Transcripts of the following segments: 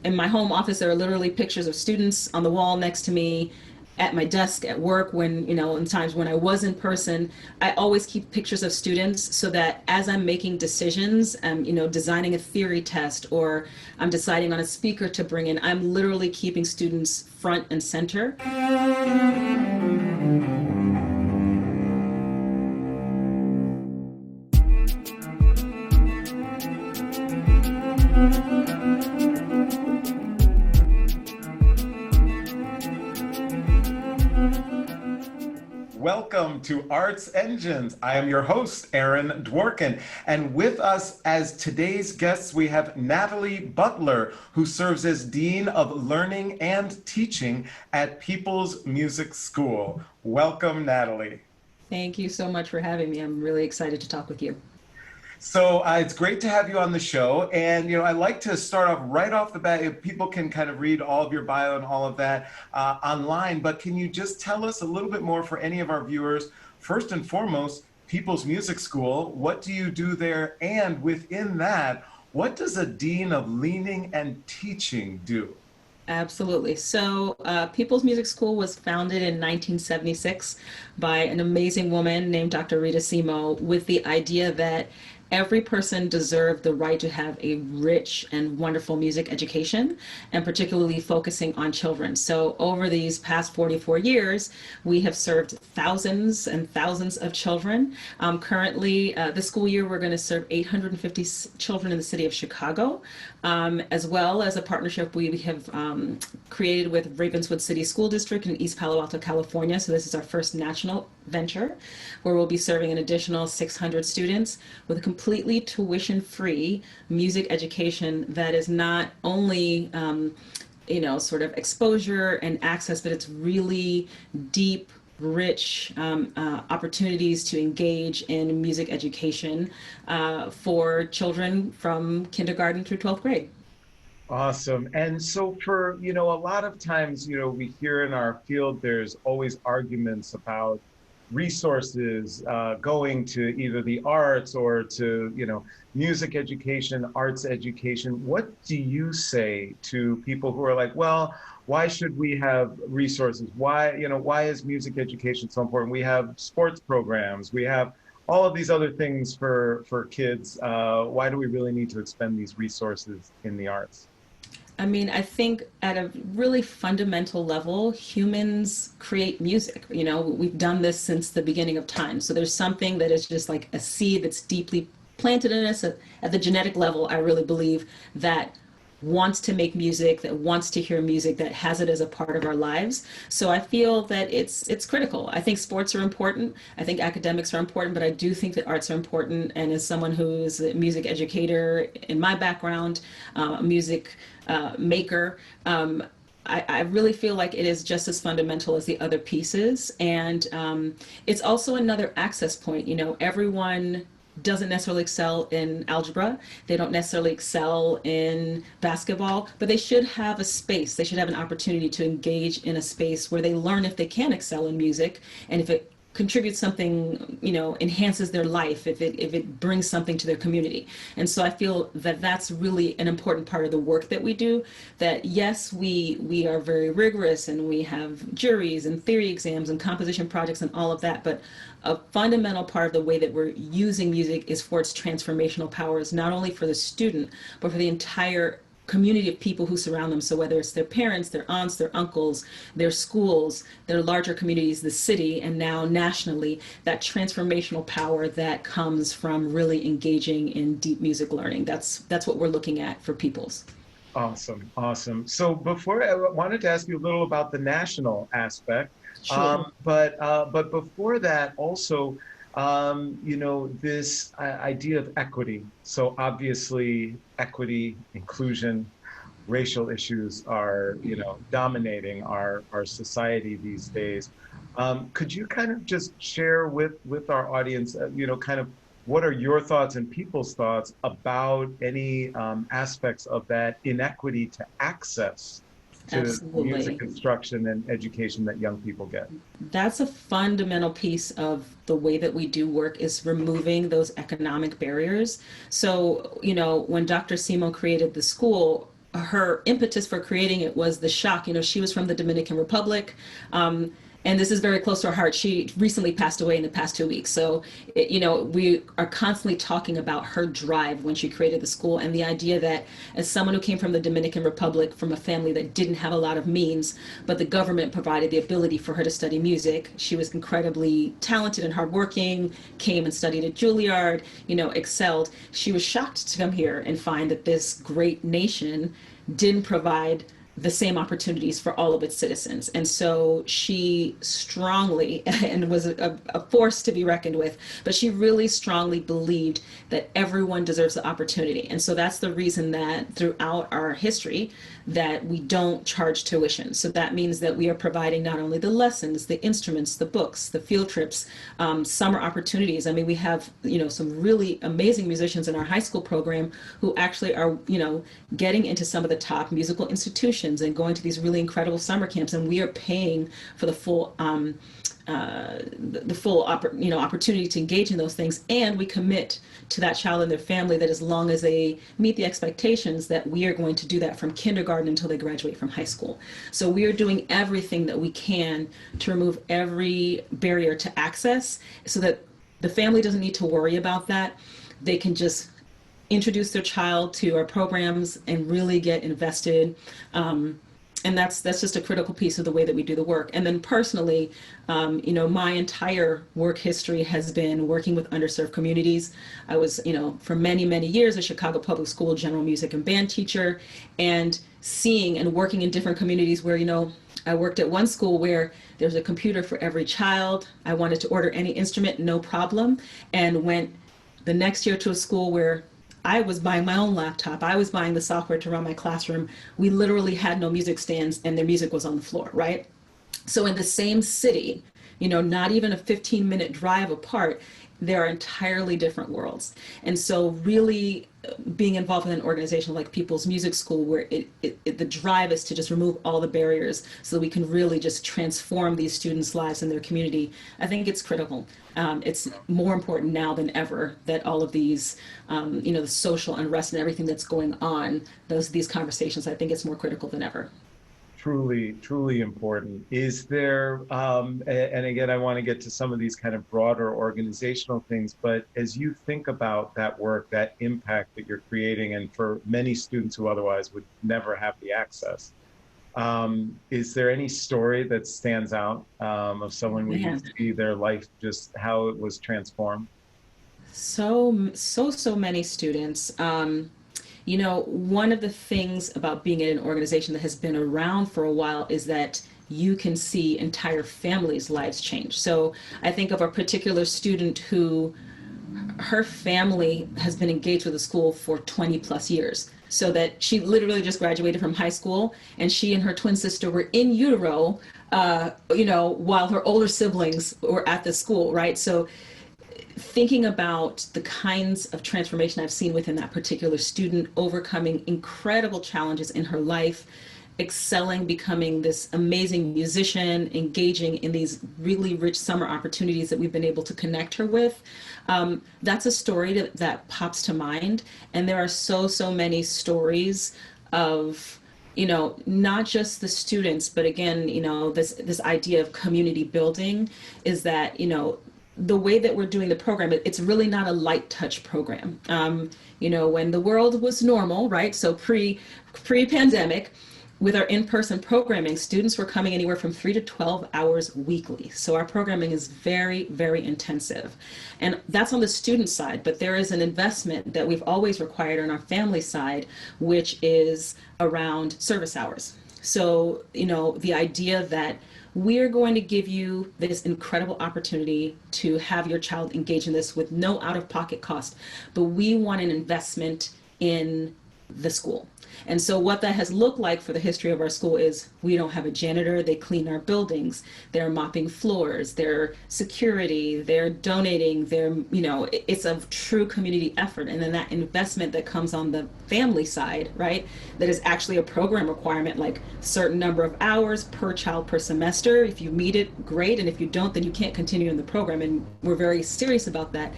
in my home office, there are literally pictures of students on the wall next to me, at my desk at work, when, in times when I was in person. I always keep pictures of students so that as I'm making decisions, designing a theory test, or I'm deciding on a speaker to bring in, I'm literally keeping students front and center. Welcome to Arts Engines. I am your host, Aaron Dworkin, and with us as today's guests, we have Natalie Butler, who serves as Dean of Learning and Teaching at People's Music School. Welcome, Natalie. Thank you so much for having me. I'm really excited to talk with you. So it's great to have you on the show. And, I like to start off right off the bat. If people can kind of read all of your bio and all of that online, but can you just tell us a little bit more for any of our viewers? First and foremost, People's Music School, what do you do there? And within that, what does a Dean of Learning and Teaching do? Absolutely. So, People's Music School was founded in 1976 by an amazing woman named Dr. Rita Simo, with the idea that every person deserved the right to have a rich and wonderful music education, and particularly focusing on children. So over these past 44 years, we have served thousands and thousands of children. Currently, this school year, we're going to serve 850 children in the city of Chicago, as well as a partnership we have created with Ravenswood City School District in East Palo Alto, California. So this is our first national venture, where we'll be serving an additional 600 students with a completely tuition-free music education that is not only sort of exposure and access, but it's really deep, rich opportunities to engage in music education for children from kindergarten through 12th grade. Awesome. And so for, a lot of times, we hear in our field, there's always arguments about resources going to either the arts or to, music education, arts education. What do you say to people who are like, well, why should we have resources? Why is music education so important? We have sports programs, we have all of these other things for kids. Why do we really need to expend these resources in the arts? I mean, I think at a really fundamental level, humans create music. We've done this since the beginning of time. So there's something that is just like a seed that's deeply planted in us at the genetic level. I really believe that wants to make music, that wants to hear music, that has it as a part of our lives. So I feel that it's critical. I think sports are important. I think academics are important, but I do think that arts are important. And as someone who's a music educator in my background, a music maker, I really feel like it is just as fundamental as the other pieces. And it's also another access point. Everyone doesn't necessarily excel in algebra. They don't necessarily excel in basketball, but they should have a space. They should have an opportunity to engage in a space where they learn if they can excel in music, and if it contributes something, enhances their life, if it brings something to their community. And so I feel that that's really an important part of the work that we do, that yes, we are very rigorous and we have juries and theory exams and composition projects and all of that, but a fundamental part of the way that we're using music is for its transformational powers, not only for the student, but for the entire community of people who surround them. So whether it's their parents, their aunts, their uncles, their schools, their larger communities, the city, and now nationally, that transformational power that comes from really engaging in deep music learning. That's what we're looking at for Peoples. Awesome. So before, I wanted to ask you a little about the national aspect. Sure. But before that, also, this idea of equity. So obviously, equity, inclusion, racial issues are, dominating our society these days. Could you kind of just share with our audience, kind of what are your thoughts and people's thoughts about any aspects of that inequity to access to Absolutely. music instruction and education that young people get? That's a fundamental piece of the way that we do work, is removing those economic barriers. So, when Dr. Simo created the school, her impetus for creating it was the shock. She was from the Dominican Republic. And this is very close to her heart. She recently passed away in the past 2 weeks. So, we are constantly talking about her drive when she created the school, and the idea that as someone who came from the Dominican Republic, from a family that didn't have a lot of means, but the government provided the ability for her to study music. She was incredibly talented and hardworking, came and studied at Juilliard, excelled. She was shocked to come here and find that this great nation didn't provide the same opportunities for all of its citizens. And so she strongly, and was a force to be reckoned with, but she really strongly believed that everyone deserves the opportunity. And so that's the reason that throughout our history that we don't charge tuition. So that means that we are providing not only the lessons, the instruments, the books, the field trips, summer opportunities. I mean, we have, some really amazing musicians in our high school program who actually are, getting into some of the top musical institutions and going to these really incredible summer camps, and we are paying for the full opportunity to engage in those things, and we commit to that child and their family that as long as they meet the expectations, that we are going to do that from kindergarten until they graduate from high school. So we are doing everything that we can to remove every barrier to access so that the family doesn't need to worry about that. They can just introduce their child to our programs and really get invested. And that's just a critical piece of the way that we do the work. And then personally, my entire work history has been working with underserved communities. I was, for many, many years, a Chicago Public School general music and band teacher, and seeing and working in different communities where, I worked at one school where there's a computer for every child. I wanted to order any instrument, no problem, and went the next year to a school where I was buying my own laptop. I was buying the software to run my classroom. We literally had no music stands and their music was on the floor, right? So in the same city, not even a 15-minute drive apart, there are entirely different worlds. And so really being involved in an organization like People's Music School, where the drive is to just remove all the barriers so that we can really just transform these students' lives and their community, I think it's critical. It's more important now than ever that all of these, the social unrest and everything that's going on, these conversations, I think it's more critical than ever. Truly, truly important. Is there, and again, I want to get to some of these kind of broader organizational things, but as you think about that work, that impact that you're creating, and for many students who otherwise would never have the access, is there any story that stands out of someone where you see their life, just how it was transformed? So many students. One of the things about being in an organization that has been around for a while is that you can see entire families' lives change. So I think of a particular student who, her family has been engaged with the school for 20 plus years. So that she literally just graduated from high school, and she and her twin sister were in utero, while her older siblings were at the school, right? So thinking about the kinds of transformation I've seen within that particular student, overcoming incredible challenges in her life, excelling, becoming this amazing musician, engaging in these really rich summer opportunities that we've been able to connect her with. That's a story that pops to mind. And there are so many stories of, not just the students, but again, this idea of community building is that, the way that we're doing the program, it's really not a light touch program. When the world was normal, right? So pre-pandemic, with our in-person programming, students were coming anywhere from 3 to 12 hours weekly. So our programming is very, very intensive. And that's on the student side, but there is an investment that we've always required on our family side, which is around service hours. So, the idea that we're going to give you this incredible opportunity to have your child engage in this with no out-of-pocket cost, but we want an investment in the school. And so what that has looked like for the history of our school is we don't have a janitor, they clean our buildings, they're mopping floors, they're security, they're donating, it's a true community effort. And then that investment that comes on the family side, right, that is actually a program requirement, like certain number of hours per child per semester. If you meet it, great. And if you don't, then you can't continue in the program. And we're very serious about that.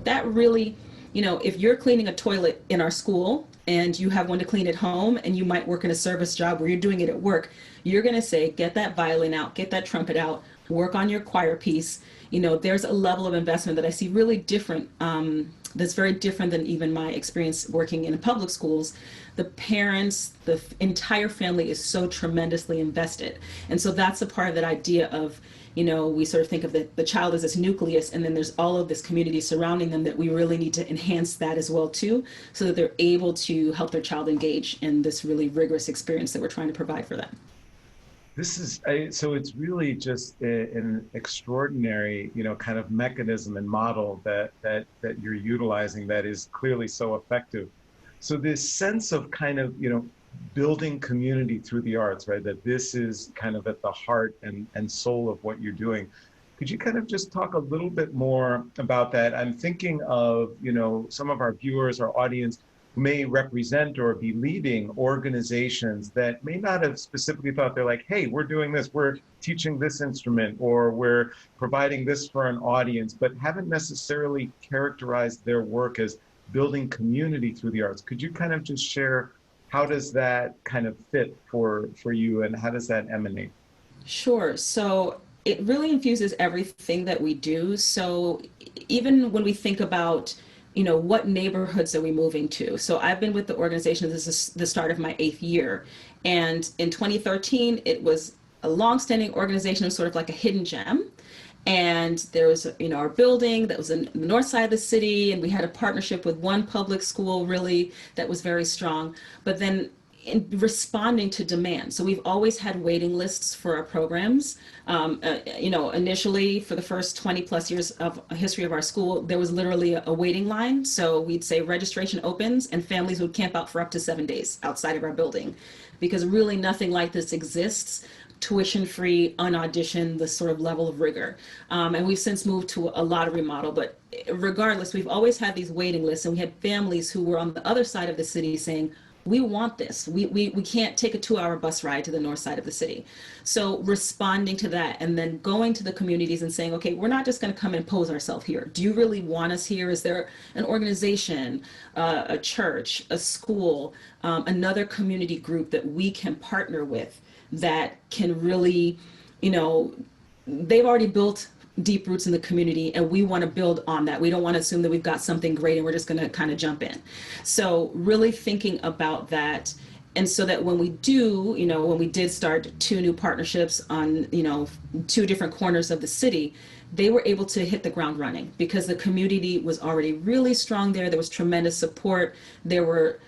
That really, if you're cleaning a toilet in our school, and you have one to clean at home, and you might work in a service job where you're doing it at work, you're going to say, get that violin out, get that trumpet out, work on your choir piece. There's a level of investment that I see really different, that's very different than even my experience working in public schools. The parents, the entire family is so tremendously invested. And so that's a part of that idea of, we sort of think of the child as this nucleus, and then there's all of this community surrounding them, that we really need to enhance that as well too, so that they're able to help their child engage in this really rigorous experience that we're trying to provide for them. This is so it's really just an extraordinary, kind of mechanism and model that you're utilizing that is clearly so effective. So this sense of kind of, building community through the arts, right? That this is kind of at the heart and soul of what you're doing. Could you kind of just talk a little bit more about that? I'm thinking of, some of our viewers, our audience, who may represent or be leading organizations that may not have specifically thought, they're like, hey, we're doing this, we're teaching this instrument, or we're providing this for an audience, but haven't necessarily characterized their work as building community through the arts. Could you kind of just share, how does that kind of fit for you, and how does that emanate? Sure. So it really infuses everything that we do. So even when we think about, what neighborhoods are we moving to? So I've been with the organization, this is the start of my 8th year. And in 2013, it was a longstanding organization, sort of like a hidden gem. And there was, our building that was in the north side of the city, and we had a partnership with one public school really that was very strong. But then in responding to demand. So we've always had waiting lists for our programs. Initially for the first 20 plus years of a history of our school, there was literally a waiting line. So we'd say registration opens, and families would camp out for up to 7 days outside of our building, because really nothing like this exists. Tuition-free, unauditioned, the sort of level of rigor. And we've since moved to a lot of remodel, but regardless, we've always had these waiting lists, and we had families who were on the other side of the city saying, we want this. We can't take a 2-hour bus ride to the north side of the city. So responding to that, and then going to the communities and saying, okay, we're not just going to come and impose ourselves here. Do you really want us here? Is there an organization, a church, a school, another community group that we can partner with that can really, they've already built deep roots in the community, and we want to build on that. We don't want to assume that we've got something great and we're just going to kind of jump in. So really thinking about that. And so that when we do, when we did start 2 new partnerships on, 2 different corners of the city, they were able to hit the ground running because the community was already really strong there. There was tremendous support. There were,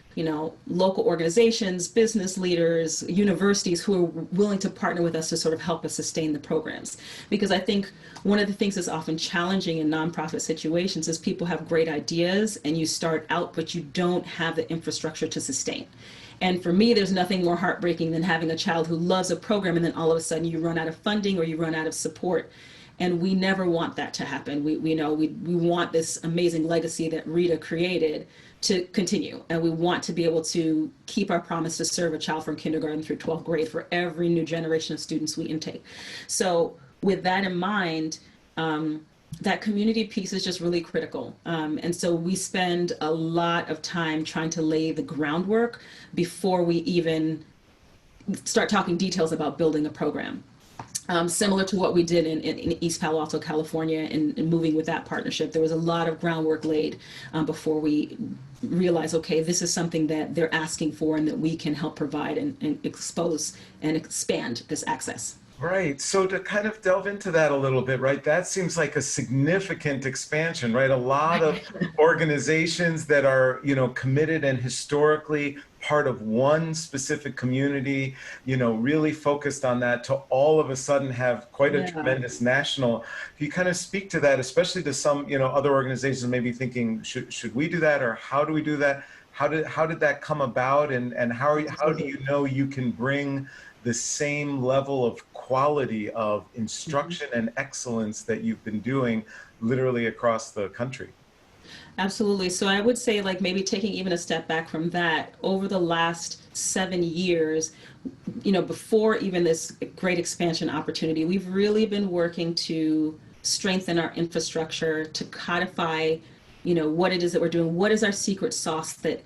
local organizations, business leaders, universities who are willing to partner with us to sort of help us sustain the programs. Because I think one of the things that's often challenging in nonprofit situations is people have great ideas and you start out, but you don't have the infrastructure to sustain. And for me, there's nothing more heartbreaking than having a child who loves a program and then all of a sudden you run out of funding or you run out of support. And we never want that to happen. We want this amazing legacy that Rita created to continue. And we want to be able to keep our promise to serve a child from kindergarten through 12th grade for every new generation of students we intake. So with that in mind, that community piece is just really critical. And so we spend a lot of time trying to lay the groundwork before we even start talking details about building a program. Similar to what we did in East Palo Alto, California, and moving with that partnership, there was a lot of groundwork laid before we realized, okay, this is something that they're asking for and that we can help provide and expose and expand this access. Right. So to kind of delve into that a little bit, right, that seems like a significant expansion, right? A lot of organizations that are, committed and historically part of one specific community, really focused on that, to all of a sudden have quite a tremendous national. Can you kind of speak to that, especially to some, other organizations maybe thinking, should we do that, or how do we do that? How did that come about, and how do you know you can bring the same level of quality of instruction and excellence that you've been doing literally across the country? Absolutely. So I would say, like, maybe taking even a step back from that, over the last 7 years, before even this great expansion opportunity, we've really been working to strengthen our infrastructure, to codify, what it is that we're doing. What is our secret sauce that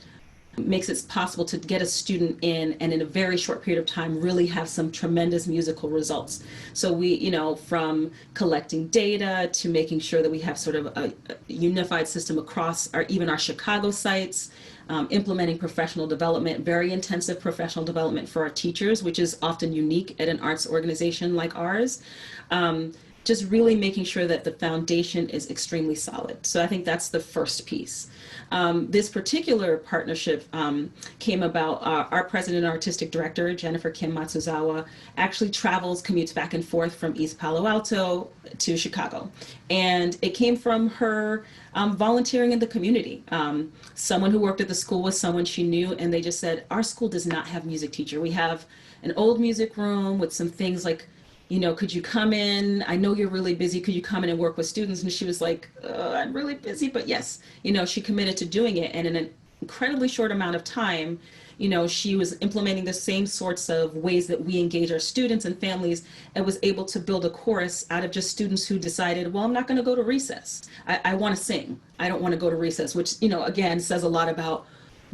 makes it possible to get a student in and in a very short period of time really have some tremendous musical results. So we, from collecting data to making sure that we have sort of a unified system across even our Chicago sites, implementing professional development, very intensive professional development for our teachers, which is often unique at an arts organization like ours. Just really making sure that the foundation is extremely solid. So I think that's the first piece. This particular partnership came about. Our president and artistic director, Jennifer Kim Matsuzawa, actually commutes back and forth from East Palo Alto to Chicago. And it came from her volunteering in the community. Someone who worked at the school was someone she knew, and they just said, our school does not have a music teacher. We have an old music room with some things like, could you come in? I know you're really busy. Could you come in and work with students? And she was like, I'm really busy, but yes, she committed to doing it. And in an incredibly short amount of time, she was implementing the same sorts of ways that we engage our students and families, and was able to build a chorus out of just students who decided, well, I'm not going to go to recess. I want to sing. I don't want to go to recess, which, again, says a lot about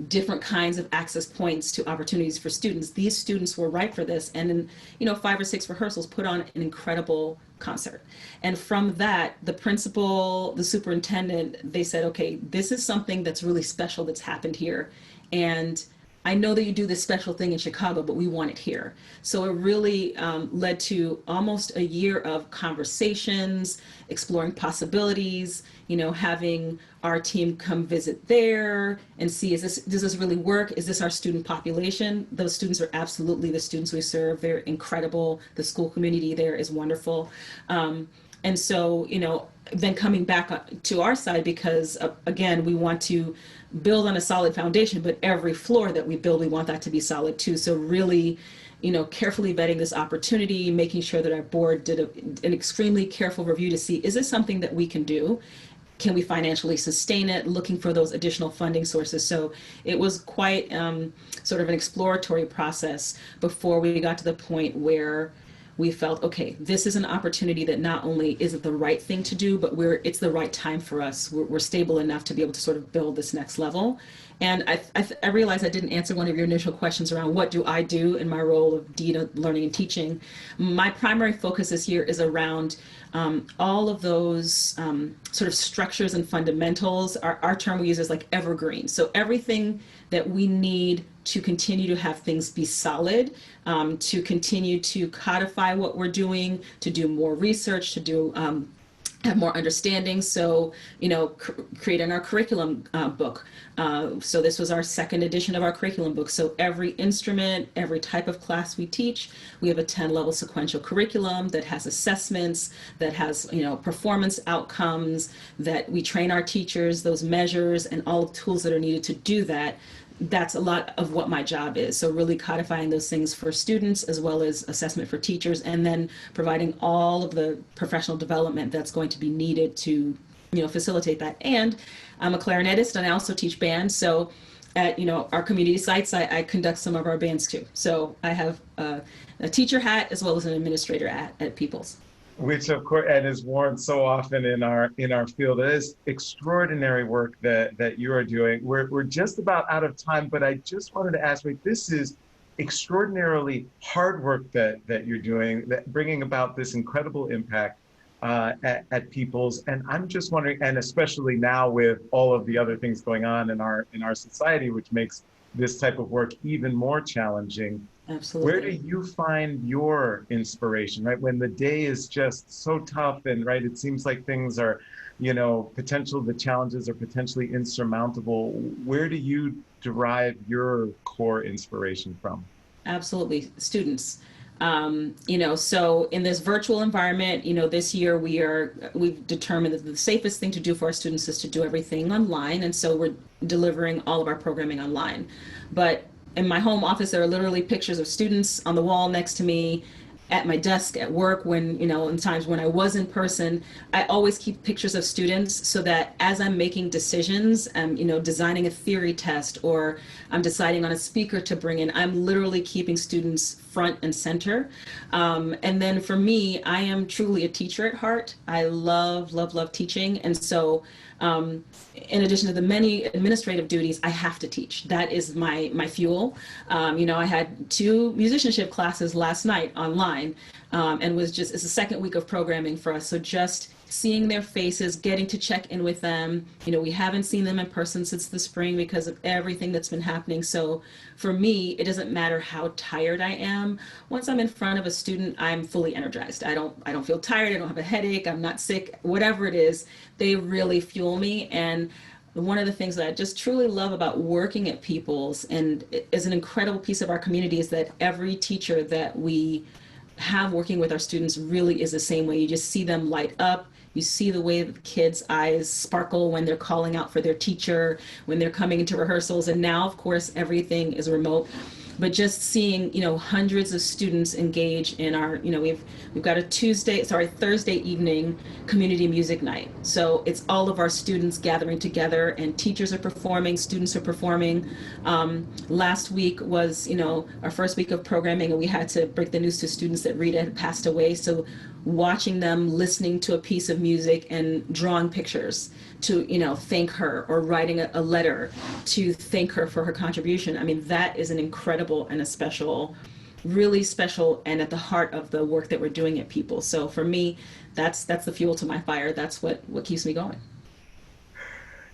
different kinds of access points to opportunities for students. These students were ripe for this, and in 5 or 6 rehearsals put on an incredible concert. And from that, the principal, the superintendent, they said, okay, this is something that's really special that's happened here, and I know that you do this special thing in Chicago, but we want it here. So it really led to almost a year of conversations, exploring possibilities, having our team come visit there and see, does this really work? Is this our student population? Those students are absolutely the students we serve. They're incredible. The school community there is wonderful. And so, then coming back to our side, because again, we want to build on a solid foundation, but every floor that we build, we want that to be solid too. So really, carefully vetting this opportunity, making sure that our board did an extremely careful review to see, is this something that we can do? Can we financially sustain it? Looking for those additional funding sources. So it was quite sort of an exploratory process before we got to the point where we felt, okay, this is an opportunity that not only isn't the right thing to do, but it's the right time for us. We're stable enough to be able to sort of build this next level. And I realized I didn't answer one of your initial questions around what do I do in my role of Dean of Learning and Teaching. My primary focus this year is around all of those sort of structures and fundamentals. Our term we use is like evergreen. So everything that we need to continue to have things be solid, to continue to codify what we're doing, to do more research, to do have more understanding. So, creating our curriculum book. So this was our second edition of our curriculum book. So every instrument, every type of class we teach, we have a 10-level sequential curriculum that has assessments, that has, performance outcomes, that we train our teachers, those measures, and all of the tools that are needed to do that. That's a lot of what my job is. So really codifying those things for students as well as assessment for teachers, and then providing all of the professional development that's going to be needed to, facilitate that. And I'm a clarinetist and I also teach band. So at, our community sites, I conduct some of our bands too. So I have a teacher hat as well as an administrator hat at People's. Which of course, and is worn so often in our field. It is extraordinary work that you are doing. We're just about out of time, but I just wanted to ask, this is extraordinarily hard work that you're doing, that bringing about this incredible impact at People's. And I'm just wondering, and especially now with all of the other things going on in our society, which makes this type of work even more challenging. Absolutely. Where do you find your inspiration, right? When the day is just so tough and it seems like things are, the challenges are potentially insurmountable. Where do you derive your core inspiration from? Absolutely. Students. So in this virtual environment, this year we've determined that the safest thing to do for our students is to do everything online. And so we're delivering all of our programming online. But in my home office, there are literally pictures of students on the wall next to me, at my desk at work, when, in times when I was in person. I always keep pictures of students so that as I'm making decisions, I'm, designing a theory test, or I'm deciding on a speaker to bring in, I'm literally keeping students front and center. And then for me, I am truly a teacher at heart. I love, love, love teaching. And so in addition to the many administrative duties, I have to teach. That is my fuel. I had 2 musicianship classes last night online, and it's the second week of programming for us. So just seeing their faces, getting to check in with them. We haven't seen them in person since the spring because of everything that's been happening. So for me, it doesn't matter how tired I am. Once I'm in front of a student, I'm fully energized. I don't feel tired. I don't have a headache. I'm not sick. Whatever it is, they really fuel me. And one of the things that I just truly love about working at People's, and it is an incredible piece of our community, is that every teacher that we have working with our students really is the same way. You just see them light up. You see the way the kids' eyes sparkle when they're calling out for their teacher, when they're coming into rehearsals. And now, of course, everything is remote. But just seeing, hundreds of students engage in our, we've got a Thursday evening community music night. So it's all of our students gathering together, and teachers are performing, students are performing. Last week was, our first week of programming, and we had to break the news to students that Rita had passed away. So watching them listening to a piece of music and drawing pictures to thank her, or writing a letter to thank her for her contribution. I mean, that is an incredible and really special, and at the heart of the work that we're doing at People. So for me, that's the fuel to my fire. That's what keeps me going.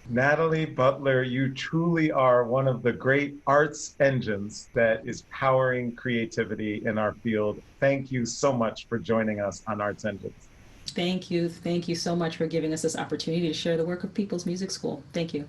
Natalie Butler, you truly are one of the great arts engines that is powering creativity in our field. Thank you so much for joining us on Arts Engines. Thank you. Thank you so much for giving us this opportunity to share the work of People's Music School. Thank you.